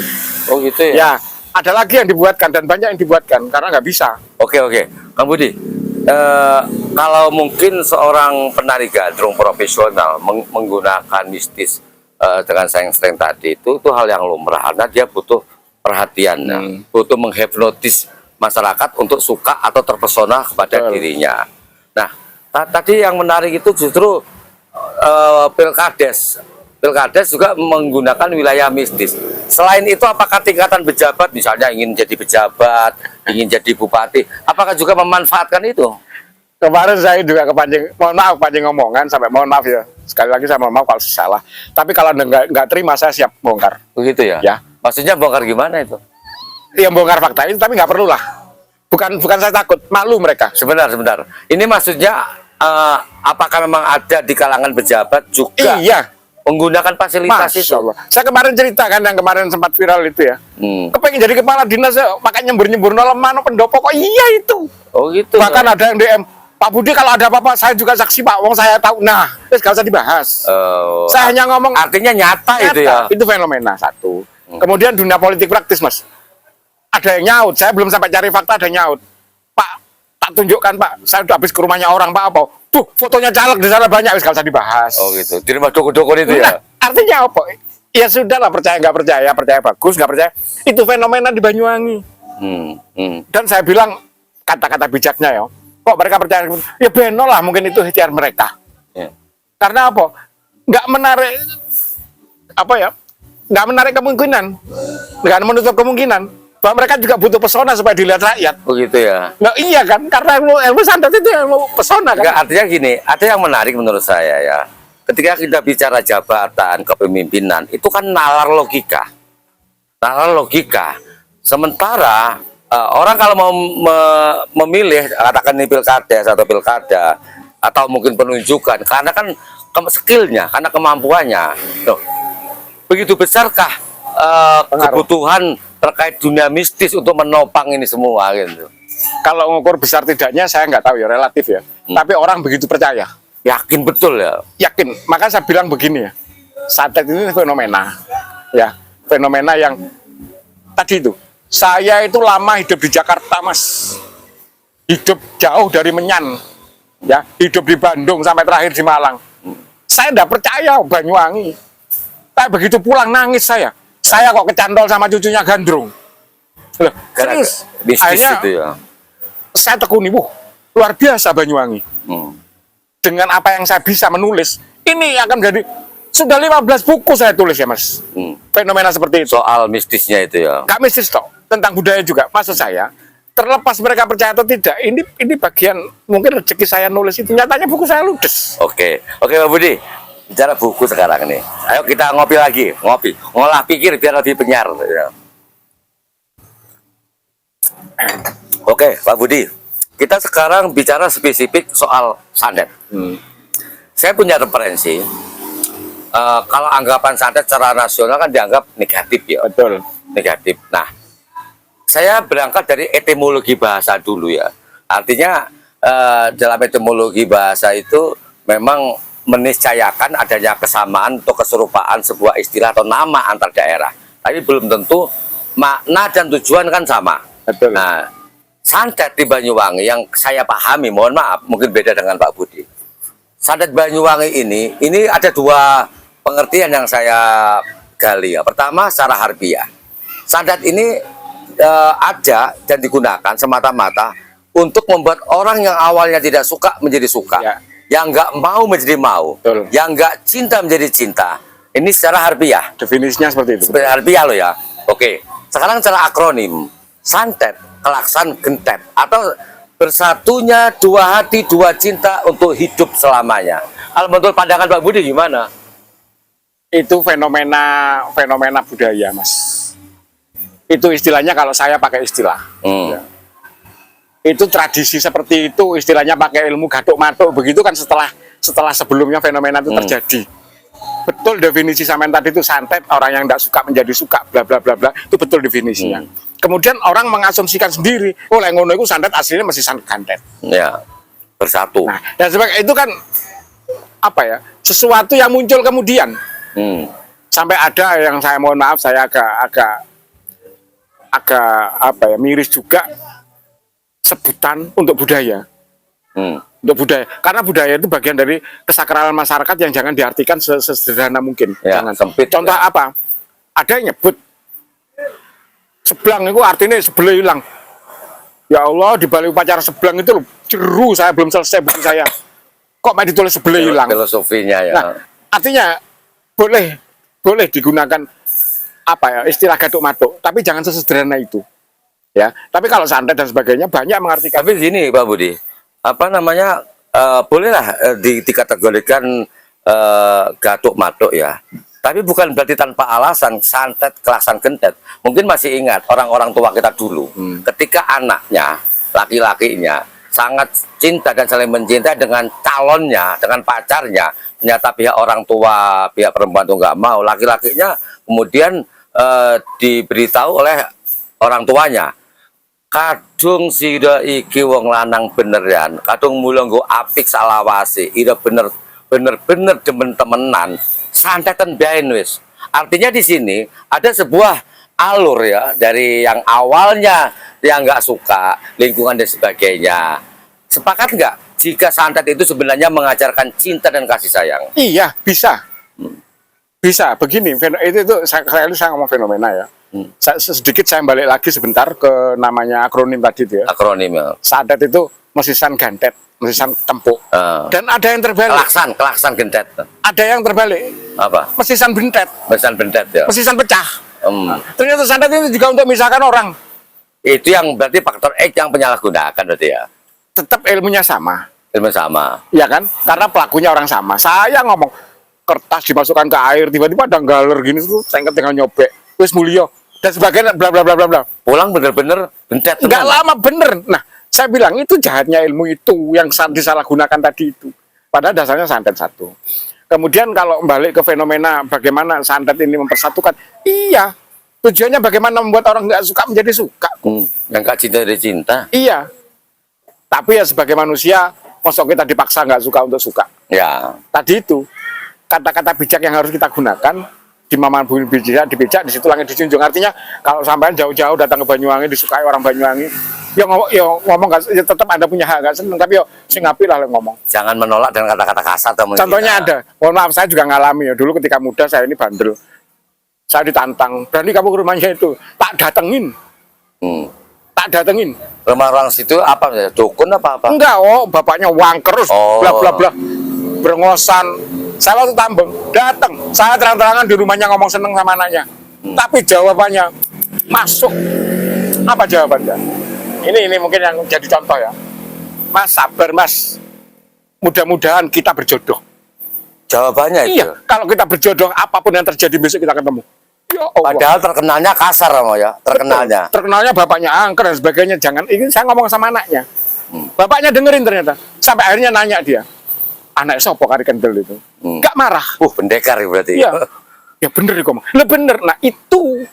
Oh gitu ya? Ya, ada lagi yang dibuatkan dan banyak yang dibuatkan karena nggak bisa. Oke. Kang Budi, kalau mungkin seorang penari gandrung profesional menggunakan mistis dengan sayang-sayang tadi itu hal yang lumrah karena dia butuh perhatian, butuh menghipnotis masyarakat untuk suka atau terpesona kepada dirinya. Nah, tadi yang menarik itu justru Pilkades juga menggunakan wilayah mistis. Selain itu, apakah tingkatan pejabat, misalnya ingin jadi pejabat, ingin jadi bupati, apakah juga memanfaatkan itu? Kemarin saya juga kepancing, mohon maaf kepancing ngomongan, sampai mohon maaf ya. Sekali lagi saya mohon maaf kalau salah. Tapi kalau nggak terima, saya siap bongkar. Begitu ya? Ya. Maksudnya bongkar gimana itu? Ya bongkar fakta itu, tapi nggak perlu lah. Bukan saya takut, malu mereka. Sebentar. Ini maksudnya, apakah memang ada di kalangan pejabat juga? Iya. Menggunakan fasilitas itu. Allah. Saya kemarin cerita kan yang kemarin sempat viral itu ya. Kepengen jadi kepala dinas ya, pakai nyembur nolong mano pendopo kok iya itu. Oh gitu. Bahkan ada yang DM, Pak Budi kalau ada apa-apa saya juga saksi Pak, wong saya tahu. Nah, terus gak usah dibahas. Saya hanya ngomong artinya nyata itu ya. Itu fenomena satu. Kemudian dunia politik praktis, Mas. Ada yang nyaut, saya belum sampai cari fakta ada yang nyaut. Pak, tak tunjukkan Pak, saya udah habis ke rumahnya orang Pak apa? Tuh, fotonya caleg di sana banyak, wis gak usah dibahas. Oh gitu. Di rumah dukun-dukun itu ya. Artinya apa? Ya sudah lah, percaya nggak percaya bagus, nggak percaya. Itu fenomena di Banyuwangi. Dan saya bilang kata-kata bijaknya ya. Kok mereka percaya? Ya beno lah, mungkin itu ikhtiar mereka. Karena apa? Nggak menarik nggak menarik kemungkinan, nggak menutup kemungkinan bahwa mereka juga butuh pesona supaya dilihat rakyat. Begitu ya. Nah, iya kan? Karena ilmu santet itu ilmu pesona kan. Enggak, artinya gini, ada yang menarik menurut saya ya. Ketika kita bicara jabatan kepemimpinan, itu kan nalar logika. Sementara orang kalau mau memilih, katakan ini pilkades atau pilkada, atau mungkin penunjukan, karena kan skillnya, karena kemampuannya. Loh, begitu besarkah kebutuhan terkait dunia mistis untuk menopang ini semua gitu? Kalau mengukur besar tidaknya saya nggak tahu ya, relatif ya. Tapi orang begitu percaya. Yakin betul ya? Yakin. Maka saya bilang begini ya, santet ini fenomena. Ya, fenomena yang tadi itu. Saya itu lama hidup di Jakarta, Mas. Hidup jauh dari Menyan. Ya, hidup di Bandung sampai terakhir di Malang. Saya nggak percaya Banyuwangi. Tapi begitu pulang nangis saya. Saya kok kecantol sama cucunya gandrung. Loh, serius. Akhirnya itu ya. Saya tekuni, luar biasa Banyuwangi. Dengan apa yang saya bisa menulis, ini akan menjadi sudah 15 buku saya tulis ya Mas. Fenomena seperti itu. Soal mistisnya itu ya. Gak mistis toh, tentang budaya juga. Maksud saya, terlepas mereka percaya atau tidak, ini bagian mungkin rezeki saya nulis itu. Nyatanya buku saya ludes. Oke, Pak Budi. Bicara buku sekarang nih. Ayo kita ngopi lagi, ngolah pikir biar lebih penyiar. Ya. Oke, Pak Budi. Kita sekarang bicara spesifik soal santet. Saya punya referensi. Kalau anggapan santet secara nasional kan dianggap negatif ya. Betul. Negatif. Nah, saya berangkat dari etimologi bahasa dulu ya. Artinya dalam etimologi bahasa itu memang meniscayakan adanya kesamaan atau keserupaan sebuah istilah atau nama antar daerah. Tapi belum tentu makna dan tujuan kan sama. Betul. Nah, santet di Banyuwangi yang saya pahami, mohon maaf, mungkin beda dengan Pak Budi. Santet Banyuwangi ini ada dua pengertian yang saya gali ya. Pertama, secara harfiah. Santet ini ada dan digunakan semata-mata untuk membuat orang yang awalnya tidak suka menjadi suka. Ya. Yang nggak mau menjadi mau, betul. Yang nggak cinta menjadi cinta. Ini secara harfiah. Definisinya seperti itu. Seperti harfiah loh ya. Oke. Sekarang cara akronim, santet, kelaksan, gentet, atau bersatunya dua hati, dua cinta untuk hidup selamanya. Kalau menurut pandangan Pak Budi gimana? Itu fenomena budaya, Mas. Itu istilahnya kalau saya pakai istilah. Ya. Itu tradisi seperti itu, istilahnya pakai ilmu gatuk-matuk begitu kan setelah sebelumnya fenomena itu terjadi. Betul definisi sampean tadi itu santet, orang yang tidak suka menjadi suka, bla bla bla bla, itu betul definisinya. Kemudian orang mengasumsikan sendiri, oh lek ngono iku santet aslinya masih santet gantet. Ya, bersatu. Nah, dan sebagainya itu kan apa ya? Sesuatu yang muncul kemudian. Sampai ada yang saya mohon maaf, saya agak apa ya, miris juga sebutan untuk budaya. Untuk budaya, karena budaya itu bagian dari kesakralan masyarakat yang jangan diartikan sesederhana mungkin. Ya, Jangan sempit. Contoh apa? Ada yang nyebut seblang itu artinya sebelah hilang. Ya Allah, di balik upacara seblang itu loh, jeru saya belum selesai buku saya. Kok main ditulis sebelah hilang? Filosofinya ya. Nah, artinya boleh digunakan apa ya, istilah gatuk-matuk, tapi jangan sesederhana itu. Ya, tapi kalau santet dan sebagainya banyak mengartikan. Tapi gini Pak Budi, apa namanya, bolehlah dikategorikan gatuk-matuk ya. Tapi bukan berarti tanpa alasan santet, kelaksan, gentet. Mungkin masih ingat orang-orang tua kita dulu, ketika anaknya, laki-lakinya sangat cinta dan saling mencintai dengan calonnya, dengan pacarnya, ternyata pihak orang tua, pihak perempuan itu nggak mau, laki-lakinya kemudian diberitahu oleh orang tuanya, kadung sida iki wong lanang beneran, kadung mulunggo apik salawase, ida bener-bener demen temenan, santetan biain wis. Artinya di sini ada sebuah alur ya, dari yang awalnya yang nggak suka lingkungan dan sebagainya. Sepakat nggak jika santet itu sebenarnya mengajarkan cinta dan kasih sayang? Iya, bisa. Bisa. Begini, itu saya ngomong fenomena ya. Sedikit saya balik lagi sebentar ke namanya akronim tadi itu ya. Akronim ya. Santet itu mesisan gantet, mesisan tempuk. Dan ada yang terbalik. Kelaksan gentet. Ada yang terbalik. Apa? Mesisan bentet. Mesisan bentet ya. Mesisan pecah. Ternyata santet itu juga untuk memisahkan orang. Itu yang berarti faktor X yang penyalahgunakan berarti ya. Tetap ilmunya sama. Ilmu sama. Iya kan? Karena pelakunya orang sama. Saya ngomong kertas dimasukkan ke air, tiba-tiba ada galer gini tuh, sengket dengan nyobek. Wis mulio dan sebagainya, bla bla bla bla bla. Pulang bener-bener bentet. Nggak lama bener. Nah, saya bilang itu jahatnya ilmu itu yang disalahgunakan tadi itu. Padahal dasarnya santet satu. Kemudian kalau balik ke fenomena bagaimana santet ini mempersatukan, iya. Tujuannya bagaimana membuat orang nggak suka menjadi suka. Yang gak cinta dari cinta. Iya. Tapi ya sebagai manusia, mosok kita dipaksa nggak suka untuk suka. Ya. Tadi itu kata-kata bijak yang harus kita gunakan di Maman Bumi bijak, dibijak di situ langit dijunjung. Artinya kalau sampai jauh-jauh datang ke Banyuwangi disukai orang Banyuwangi, ya ngomong ya tetap Anda punya hak nggak seneng, tapi yo sing apik lah ngomong. Jangan menolak dengan kata-kata kasar atau Contohnya ada, mohon maaf saya juga ngalami ya dulu ketika muda saya ini bandel. Saya ditantang, berani kamu ke rumahnya itu, tak datengin. Tak datengin. Rumah orang situ apa ya? Dukun apa? Enggak, oh bapaknya wangkerus, bla bla bla, berengosan. Saya waktu Tambeng, datang. Saya terang-terangan di rumahnya ngomong seneng sama anaknya. Tapi jawabannya, masuk. Apa jawabannya? Ini mungkin yang jadi contoh ya. Mas, sabar mas. Mudah-mudahan kita berjodoh. Jawabannya itu? Iya, kalau kita berjodoh, apapun yang terjadi besok kita ketemu. Ya Allah. Padahal terkenalnya kasar ya, terkenalnya. Betul. Terkenalnya bapaknya angker dan sebagainya. Jangan, ini saya ngomong sama anaknya. Bapaknya dengerin ternyata. Sampai akhirnya nanya dia. Anak sopo kari kendel itu. Gak marah. Pendekar berarti. Iya. Ya bener kok. Lah bener. Nah itu.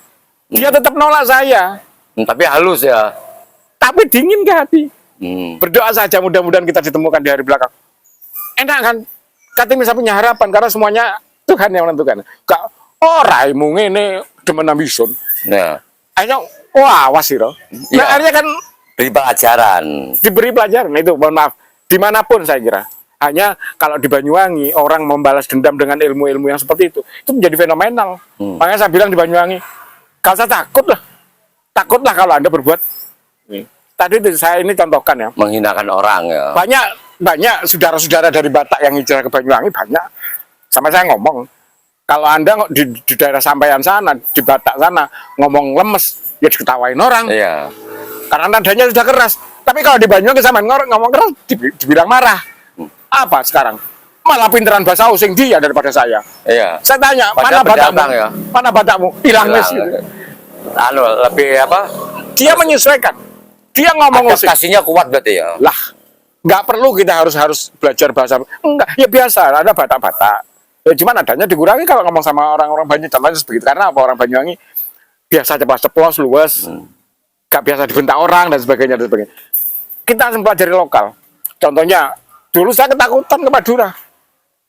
Dia tetap nolak saya. Tapi halus ya. Tapi dingin ke hati. Berdoa saja mudah-mudahan kita ditemukan di hari belakang. Enak kan? Katanya bisa punya harapan karena semuanya Tuhan yang menentukan. Gak raimu ini demen ambisun. Nah. Akhirnya wah awas sih loh. Nah akhirnya kan beri pelajaran. Diberi pelajaran itu, mohon maaf. Dimanapun saya kira. Hanya kalau di Banyuwangi orang membalas dendam dengan ilmu-ilmu yang seperti itu menjadi fenomenal. Makanya saya bilang di Banyuwangi, gak usah takut lah. Takutlah kalau Anda berbuat. Tadi itu saya ini contohkan ya. Menghinakan orang ya. Banyak saudara-saudara dari Batak yang hijrah ke Banyuwangi banyak. Sama saya ngomong, kalau Anda di daerah sampean sana, di Batak sana ngomong lemes, ya diketawain orang. Iya. Karena nadanya sudah keras. Tapi kalau di Banyuwangi sama ngomong keras, dibilang marah. Apa sekarang? Malah pinteran bahasa osing dia daripada saya. Iya. Saya tanya, Padahal mana Batakmu? pendatang, ya? Mana Batakmu? Hilang Hilang. wis. Gitu. Anu lebih apa? Dia menyesuaikan. Dia ngomong osing. Adaptasinya kuat berarti ya. Lah, nggak perlu kita harus belajar bahasa. Enggak, ya biasa, ada Batak-Batak. Ya cuman adanya dikurangi kalau ngomong sama orang-orang Banyuwangi. Contohnya begitu. Karena apa? Orang Banyuwangi biasa ceplos-ceplos, luwes. Gak biasa dibentak orang dan sebagainya dan sebagainya. Kita harus pelajari lokal. Contohnya, dulu saya ketakutan ke Madura.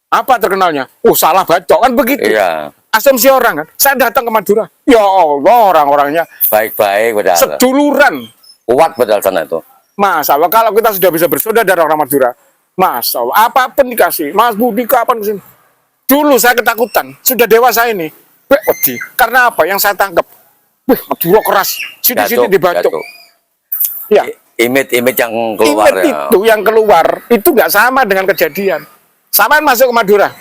Apa terkenalnya? Oh, salah bacok kan begitu. Iya. Asumsi orang kan. Saya datang ke Madura. Ya Allah, orang-orangnya Baik-baik padahal. seduluran. Kuat padahal sana itu. Masya Allah, kalau kita sudah bisa bersaudara orang Madura, Masya Allah, apapun dikasih. Mas Budi kapan kesini? Dulu saya ketakutan. Sudah dewasa ini. Wedi. Karena apa? Yang saya tangkap. Wih, Madura keras. Sini-sini dibacok. Ya. Image yang keluar Image ya. itu yang keluar itu nggak sama dengan kejadian. Samaan masuk ke Madura,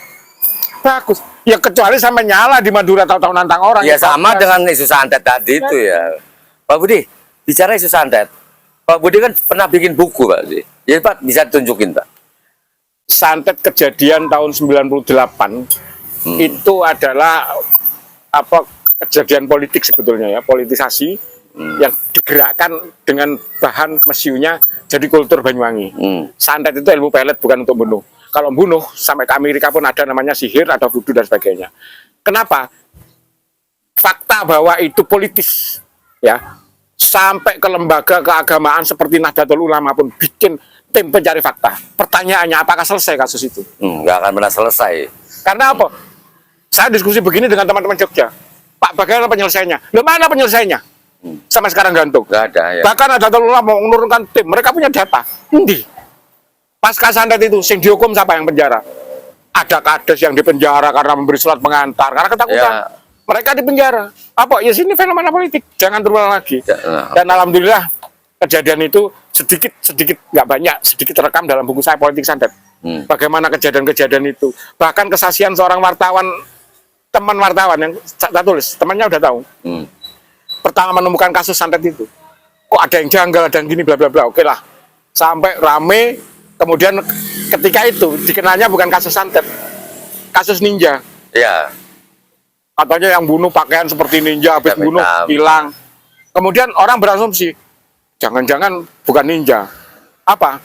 bagus. Ya kecuali sampai nyala di Madura tahu-tahu nantang orang. Ya itu sama bagus. dengan isu santet tadi itu ya. Pak Budi, bicara isu santet. Pak Budi kan pernah bikin buku Pak Budi. Jadi Pak bisa tunjukin Pak. Santet kejadian tahun 98 itu adalah apa kejadian politik sebetulnya ya, politisasi yang digerakkan dengan bahan mesiunya jadi kultur Banyuwangi. Santet itu ilmu pelet bukan untuk bunuh. Kalau bunuh sampai ke Amerika pun ada namanya sihir, ada voodoo dan sebagainya. Kenapa? Fakta bahwa itu politis, ya. Sampai ke lembaga keagamaan seperti Nahdlatul Ulama pun bikin tim pencari fakta. Pertanyaannya apakah selesai kasus itu? Nggak akan pernah selesai. Karena apa? Saya diskusi begini dengan teman-teman Jogja. Pak, bagaimana penyelesaiannya? Loh, mana penyelesaiannya? Sampai sekarang gantung. Nggak ada ya. Bahkan Nahdlatul Ulama mau menurunkan tim. Mereka punya data. Endi? Pasca santet itu, sing dihukum siapa yang penjara? Ada kades yang dipenjara karena memberi surat pengantar, karena ketakutan. Ya. Mereka dipenjara. Apa? Ya sini fenomena politik. Jangan terulang lagi. Ya, nah. Dan alhamdulillah kejadian itu sedikit nggak banyak, sedikit terekam dalam buku saya Politik Santet. Bagaimana kejadian-kejadian itu. Bahkan kesaksian seorang wartawan, teman wartawan yang saya tulis, temannya udah tahu. Pertama menemukan kasus santet itu. Kok ada yang janggal, ada yang gini, bla bla bla. Oke lah. Sampai rame. Kemudian ketika itu dikenalnya bukan kasus santet, kasus ninja. Ya. Katanya yang bunuh pakaian seperti ninja, habis Hitam-hitam. bunuh hilang. Kemudian orang berasumsi, jangan-jangan bukan ninja. Apa?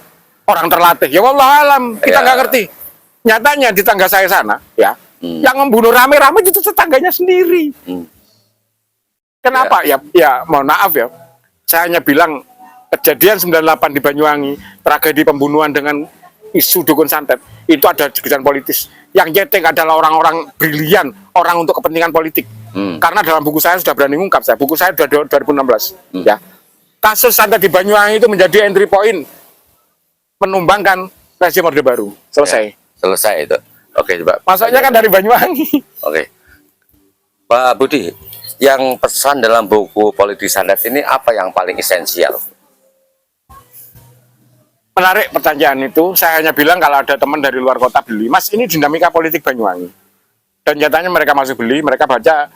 Orang terlatih. Ya wallah alam, kita Ya. nggak ngerti. Nyatanya di tangga saya sana, ya, yang membunuh rame-rame itu tetangganya sendiri. Kenapa? Ya, mohon maaf ya. Saya hanya bilang kejadian 98 di Banyuwangi, tragedi pembunuhan dengan isu dukun santet, itu ada kegiatan politis. Yang nyeting adalah orang-orang brilian, orang untuk kepentingan politik. Karena dalam buku saya sudah berani ngungkap, buku saya sudah 2016. Ya. Kasus santet di Banyuwangi itu menjadi entry point menumbangkan rezim Orde Baru. Selesai. Ya, selesai itu. Oke, coba. Masuknya kan dari Banyuwangi. Oke. Pak Budi, yang pesan dalam buku Politik Santet ini apa yang paling esensial? Menarik pertanyaan itu. Saya hanya bilang kalau ada teman dari luar kota beli, Mas, ini dinamika politik Banyuwangi. Dan nyatanya mereka masih beli, mereka baca,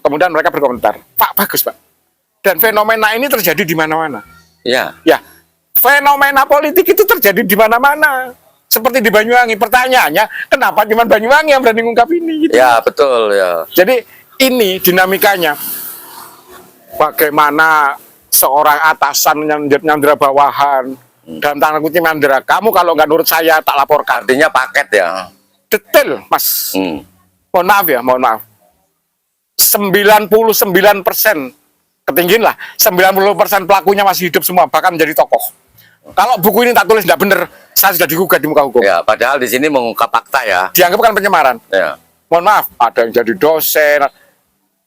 kemudian mereka berkomentar, Pak, bagus Pak. Dan fenomena ini terjadi di mana-mana. Ya. Ya, fenomena politik itu terjadi di mana-mana. Seperti di Banyuwangi. Pertanyaannya, kenapa cuma Banyuwangi yang berani ngungkap ini? Gitu. Ya, betul ya. Jadi ini dinamikanya. Bagaimana seorang atasan nyandera bawahan, dalam tanda kutip nyandera, kamu kalau nggak nurut saya tak laporkan. Artinya paket ya. Detail, Mas. Mohon maaf ya, mohon maaf. 99% ketinggian lah. 90% pelakunya masih hidup semua, bahkan menjadi tokoh. Kalau buku ini tak tulis tidak benar, saya sudah digugat di muka hukum. Ya, padahal di sini mengungkap fakta ya. Dianggap kan penyemaran. Ya. Mohon maaf, ada yang jadi dosen.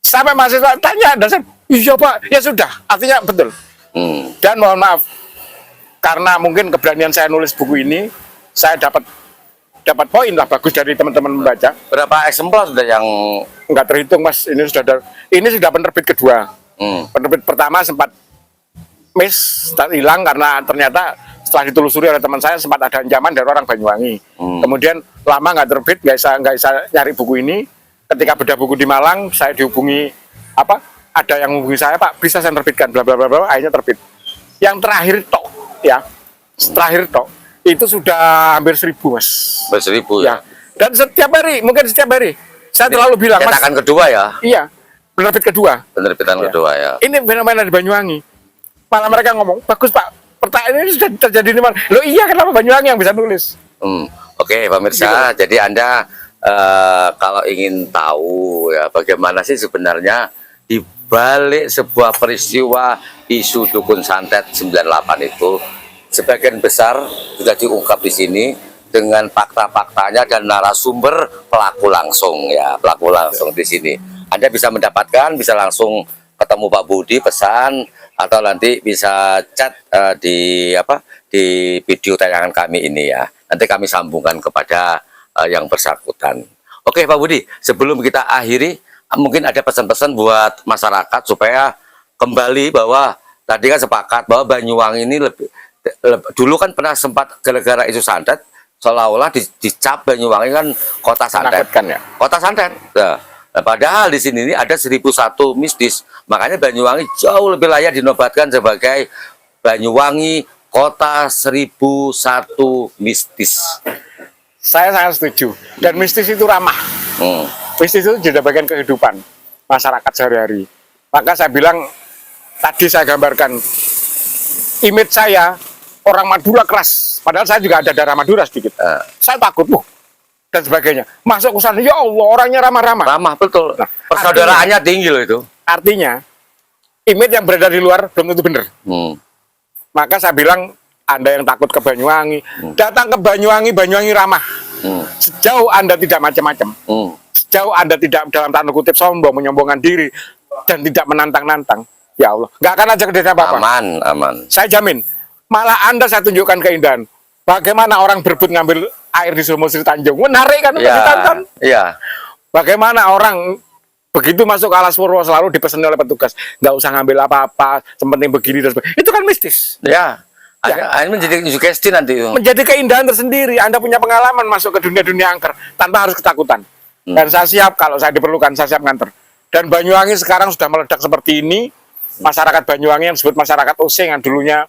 Sampai mahasiswa tanya dosen, iya Pak, ya sudah, artinya betul. Dan mohon maaf, karena mungkin keberanian saya nulis buku ini, saya dapat poin lah bagus dari teman-teman membaca. Berapa eksemplar sudah yang Nggak terhitung Mas, ini sudah penerbit kedua. Penerbit pertama sempat miss, hilang karena ternyata setelah ditelusuri oleh teman saya sempat ada ancaman dari orang Banyuwangi. Kemudian lama nggak terbit, nggak bisa nyari buku ini. Ketika bedah buku di Malang, saya dihubungi ada yang menghubungi saya, Pak, bisa saya terbitkan, bla bla bla bla, akhirnya terbit. Yang terakhir tok, ya, terakhir tok, itu sudah hampir 1.000, Mas. Ber-1.000 ya. Ya. Dan setiap hari, mungkin setiap hari, saya selalu bilang, Mas, Cetakan kedua ya. iya, penerbit kedua. Penerbitan Ya. kedua ya. Ini fenomena di Banyuwangi. Malah mereka ngomong, bagus Pak, pertanyaan ini sudah terjadi di mana? Loh iya, kenapa Banyuwangi yang bisa nulis? Oke, pemirsa. Jadi Anda kalau ingin tahu ya bagaimana sih sebenarnya di balik sebuah peristiwa isu dukun santet 98 itu, sebagian besar sudah diungkap di sini dengan fakta-faktanya dan narasumber pelaku langsung ya, pelaku langsung di sini. Anda bisa mendapatkan, bisa langsung ketemu Pak Budi pesan, atau nanti bisa chat di video tayangan kami ini ya. Nanti kami sambungkan kepada yang bersangkutan. Oke Pak Budi, sebelum kita akhiri, mungkin ada pesan-pesan buat masyarakat supaya kembali bahwa tadi kan sepakat bahwa Banyuwangi ini dulu kan pernah sempat gara-gara isu santet seolah-olah dicap Banyuwangi kan kota santet. Menakutkan ya. Kota santet. Nah, padahal di sini ini ada 1.001 mistis. Makanya Banyuwangi jauh lebih layak dinobatkan sebagai Banyuwangi kota 1.001 mistis. Saya sangat setuju. Dan mistis itu ramah. Mistis itu jadi bagian kehidupan masyarakat sehari-hari. Maka saya bilang, tadi saya gambarkan, image saya, orang Madura keras. Padahal saya juga ada darah Madura sedikit. Saya takut, dan sebagainya. Masuk ke sana, ya Allah, orangnya ramah-ramah. Ramah, betul. Nah, persaudaraannya tinggi loh itu. Artinya, image yang beredar di luar belum tentu benar. Maka saya bilang, Anda yang takut ke Banyuwangi, datang ke Banyuwangi, Banyuwangi ramah. Sejauh Anda tidak macam-macam. Sejauh Anda tidak dalam tanda kutip sombong, menyombongkan diri, dan tidak menantang-nantang. Ya Allah, nggak akan ada kejadian apa-apa. Aman, aman. Saya jamin. Malah Anda saya tunjukkan keindahan. Bagaimana orang berebut ngambil air di Sumur Sri Tanjung. Menarik kan untuk ditonton. Iya. Bagaimana orang begitu masuk ke Alas Purwo selalu dipesan oleh petugas. Nggak usah ngambil apa-apa, sepenting begini dan sebagainya. Itu kan mistis. Ya. Ya. Ini menjadi sugesti nanti itu. Menjadi keindahan tersendiri. Anda punya pengalaman masuk ke dunia-dunia angker tanpa harus ketakutan. Dan saya siap, kalau saya diperlukan, saya siap nganter. Dan Banyuwangi sekarang sudah meledak seperti ini. Masyarakat Banyuwangi yang disebut masyarakat Osing yang dulunya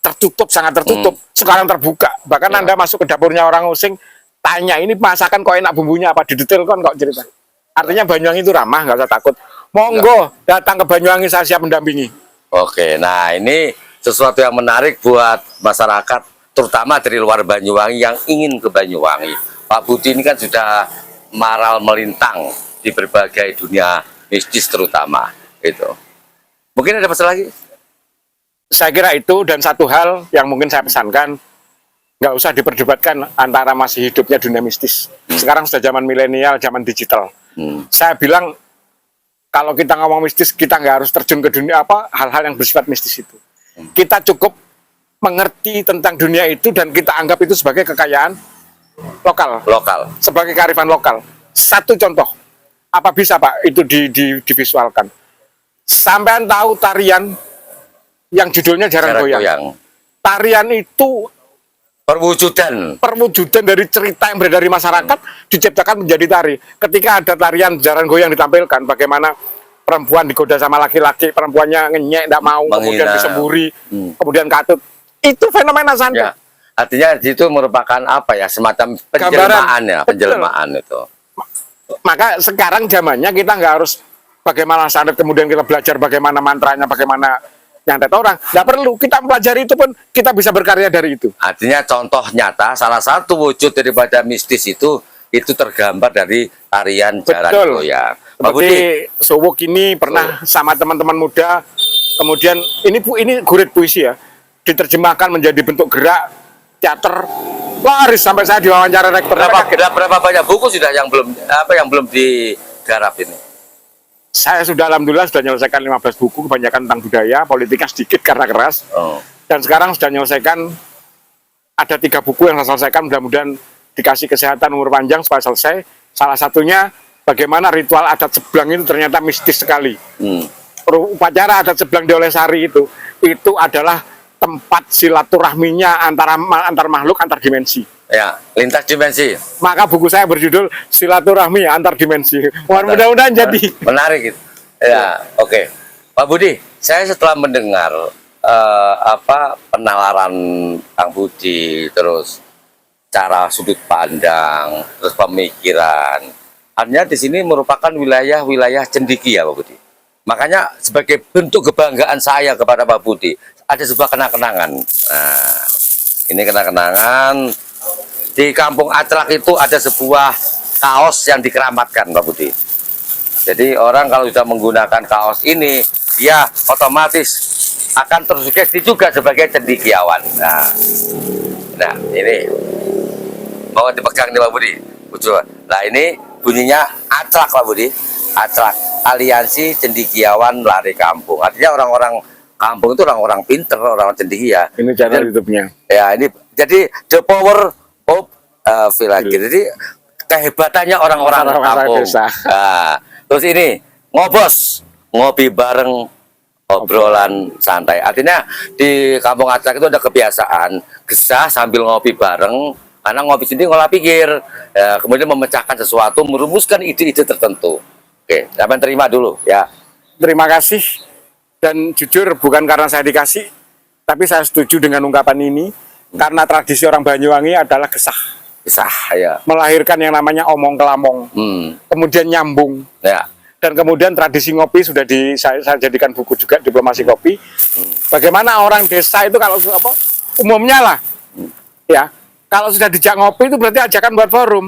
tertutup, sangat tertutup, sekarang terbuka. Bahkan Anda masuk ke dapurnya orang Osing, tanya, ini masakan kok enak bumbunya apa, didetailkan kok cerita. Artinya Banyuwangi itu ramah, nggak usah takut. Monggo, datang ke Banyuwangi, saya siap mendampingi. Oke, nah ini sesuatu yang menarik buat masyarakat, terutama dari luar Banyuwangi yang ingin ke Banyuwangi. Pak Budi ini kan sudah maral melintang di berbagai dunia mistis terutama. Itu. Mungkin ada pesan lagi? Saya kira itu, dan satu hal yang mungkin saya pesankan, nggak usah diperdebatkan antara masih hidupnya dunia mistis. Sekarang sudah zaman milenial, zaman digital. Saya bilang, kalau kita ngomong mistis, kita nggak harus terjun ke dunia hal-hal yang bersifat mistis itu. Kita cukup mengerti tentang dunia itu dan kita anggap itu sebagai kekayaan lokal. Sebagai kearifan lokal. Satu contoh, apa bisa Pak itu divisualkan? Sampean tahu tarian yang judulnya Jaran Goyang. Tarian itu perwujudan dari cerita yang beredar dari masyarakat diciptakan menjadi tari. Ketika ada tarian Jaran Goyang ditampilkan, bagaimana perempuan digoda sama laki-laki, perempuannya ngenyek, tidak mau, kemudian disemburi, kemudian katut. Itu fenomena santet. Ya, artinya itu merupakan apa ya, semacam penjelmaan ya, penjelmaan itu. Maka sekarang zamannya kita nggak harus bagaimana santet, kemudian kita belajar bagaimana mantranya, bagaimana nyantet orang. Nggak perlu, kita mempelajari itu pun kita bisa berkarya dari itu. Artinya contoh nyata, salah satu wujud daripada mistis itu tergambar dari tarian Jaran Goyang. Seperti Suwuk ini pernah sama teman-teman muda, kemudian ini gurit puisi ya, diterjemahkan menjadi bentuk gerak teater, laris sampai saya diwawancara rektor. Berapa banyak buku sudah yang belum digarap ini? Saya sudah alhamdulillah sudah menyelesaikan 15 buku, kebanyakan tentang budaya, politika sedikit karena keras. Dan sekarang sudah menyelesaikan, ada 3 buku yang saya selesaikan, mudah-mudahan dikasih kesehatan umur panjang supaya selesai. Salah satunya bagaimana ritual adat Seblang itu ternyata mistis sekali. Upacara adat Seblang di Olesari itu adalah tempat silaturahminya antar makhluk, antar dimensi. Ya, lintas dimensi. Maka buku saya berjudul Silaturahmi Antar Dimensi. Mudah-mudahan jadi. Menarik itu. Ya, oke. Pak Budi, saya setelah mendengar penalaran Kang Budi, terus cara sudut pandang, terus pemikiran. Artinya di sini merupakan wilayah-wilayah cendekia, Pak Budi. Makanya sebagai bentuk kebanggaan saya kepada Pak Budi, ada sebuah kenang-kenangan. Nah, ini kenang-kenangan di Kampung Aclak itu ada sebuah kaos yang dikeramatkan, Pak Budi. Jadi orang kalau sudah menggunakan kaos ini, dia otomatis akan tersugesti juga sebagai cendekiawan. Nah ini mau dipegang nih Pak Budi. Nah ini bunyinya Aclak Pak Budi. Aclak, Aliansi Cendekiawan Lari Kampung. Artinya orang-orang kampung itu orang-orang pinter, orang cendekia. Ini channel YouTube-nya. Ya ini jadi the power of village. Jadi kehebatannya orang-orang kampung. Desa. Nah, terus ini ngobos, ngopi bareng, obrolan santai. Artinya di Kampung Aclak itu ada kebiasaan gesah sambil ngopi bareng. Karena ngopi sendiri ngolah pikir, ya, kemudian memecahkan sesuatu, merumuskan ide-ide tertentu. Oke, sampai terima dulu ya. Terima kasih. Dan jujur bukan karena saya dikasih, tapi saya setuju dengan ungkapan ini. Karena tradisi orang Banyuwangi adalah gesah. Gesah ya. Melahirkan yang namanya omong kelamong. Kemudian nyambung. Ya. Dan kemudian tradisi ngopi sudah saya jadikan buku juga, diplomasi kopi. Bagaimana orang desa itu kalau apa umumnya lah, ya kalau sudah dijak ngopi itu berarti ajakan buat forum.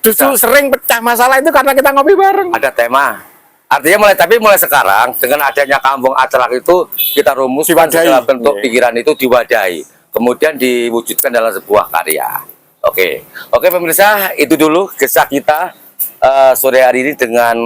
Justru sering pecah masalah itu karena kita ngopi bareng. Ada tema. Artinya mulai sekarang dengan adanya Kampung Aclak itu kita rumuskan segala bentuk pikiran itu diwadahi, kemudian diwujudkan dalam sebuah karya. Oke pemirsa, itu dulu kisah kita sore hari ini dengan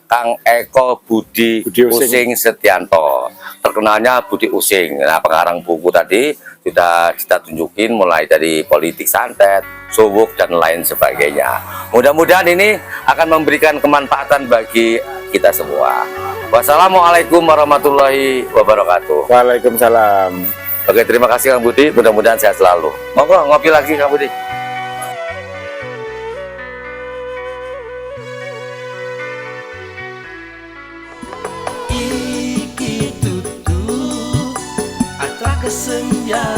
Kang Eko Budi Using Setianto, terkenalnya Budi Using. Nah, pengarang buku tadi sudah kita tunjukin mulai dari politik santet, subuk dan lain sebagainya. Mudah-mudahan ini akan memberikan kemanfaatan bagi kita semua. Wassalamualaikum warahmatullahi wabarakatuh. Waalaikumsalam. Oke, terima kasih Kang Budi. Mudah-mudahan sehat selalu. Monggo ngopi lagi Kang Budi. Iki tutu Aclak senja